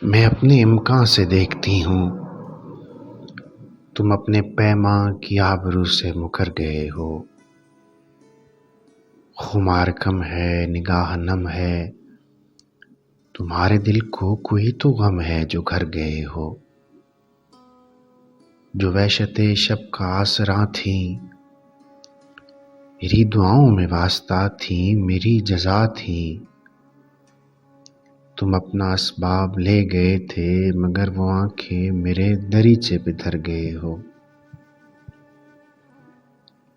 میں اپنے امکان سے دیکھتی ہوں، تم اپنے پیماں کی آبرو سے مکر گئے ہو۔ خمار کم ہے، نگاہ نم ہے، تمہارے دل کو کوئی تو غم ہے جو گھر گئے ہو۔ جو وحشت شب کا آسراں تھیں، میری دعاؤں میں واسطہ تھیں، میری جزا تھیں۔ تم اپنا اسباب لے گئے تھے، مگر وہ آنکھیں میرے دریچے پہ دھر گئے ہو۔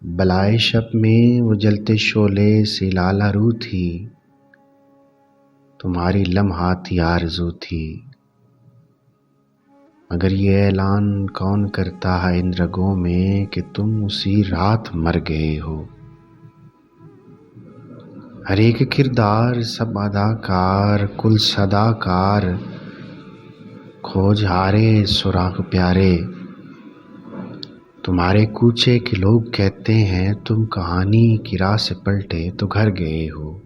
بلائے شب میں وہ جلتے شعلے سی لالہ رو تھی، تمہاری لمحاتی آرزو تھی۔ مگر یہ اعلان کون کرتا ہے ان رگوں میں کہ تم اسی رات مر گئے ہو۔ ہر ایک کردار، سب اداکار، کل صداکار، کھوج ہارے سراغ پیارے۔ تمہارے کوچے کے لوگ کہتے ہیں تم کہانی کی راہ سے پلٹے تو گھر گئے ہو۔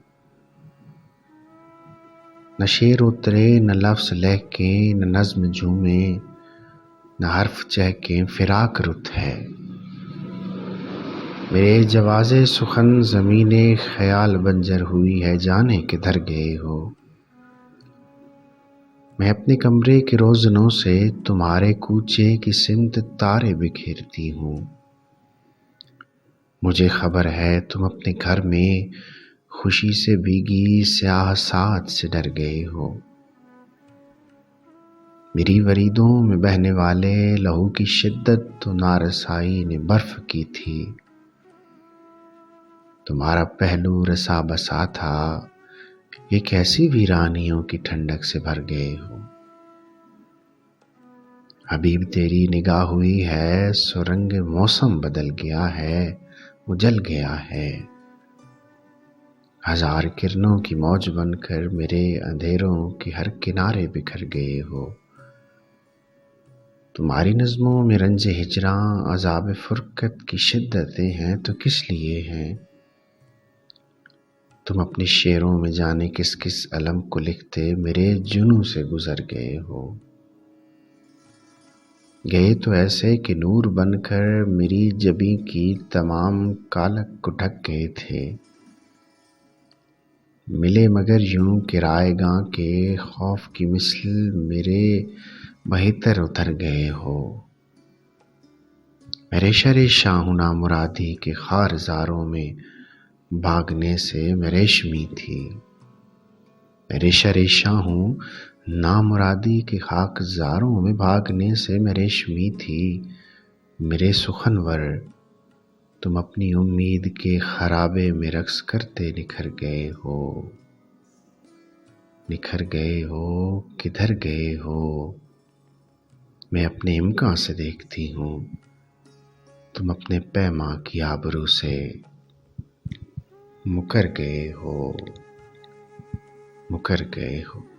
نہ شعر اترے، نہ لفظ لہکے، نہ نظم جھومے، نہ حرف چہکے، فراق رت ہے۔ میرے جواز سخن زمین خیال بنجر ہوئی ہے، جانے کدھر گئے ہو۔ میں اپنے کمرے کے روزنوں سے تمہارے کوچے کی سمت تارے بکھیرتی ہوں۔ مجھے خبر ہے تم اپنے گھر میں خوشی سے بھیگی سیاہ ساعت سے ڈر گئے ہو۔ میری وریدوں میں بہنے والے لہو کی شدت تو نارسائی نے برف کی تھی۔ تمہارا پہلو رسا بسا تھا، یہ کیسی ویرانیوں کی ٹھنڈک سے بھر گئے ہو۔ ابھی بھی تیری نگاہ ہوئی ہے، سو رنگ موسم بدل گیا ہے، اجل گیا ہے۔ ہزار کرنوں کی موج بن کر میرے اندھیروں کے ہر کنارے بکھر گئے ہو۔ تمہاری نظموں میں رنج ہجراں، عذاب فرقت کی شدتیں ہیں تو کس لیے ہیں۔ تم اپنے شعروں میں جانے کس کس الم کو لکھتے میرے جنوں سے گزر گئے ہو۔ گئے تو ایسے کہ نور بن کر میری جبیں کی تمام کالک کو ڈھک گئے تھے۔ ملے مگر یوں کہ رائے گاں کے خوف کی مثل میرے بہتر اتر گئے ہو۔ میں ریشہ ریشاں ہوں نامرادی کے خار زاروں میں بھاگنے سے میں ریشمی تھی۔ میں ریشہ ریشاں ہوں نامرادی کے خاک زاروں میں بھاگنے سے میں ریشمی تھی۔ میرے سخنور، تم اپنی امید کے خرابے میں رقص کرتے نکھر گئے ہو۔ نکھر گئے ہو، کدھر گئے ہو۔ میں اپنے امکان سے دیکھتی ہوں، تم اپنے پیماں کی آبرو سے مکر گئے ہو، مکر گئے ہو۔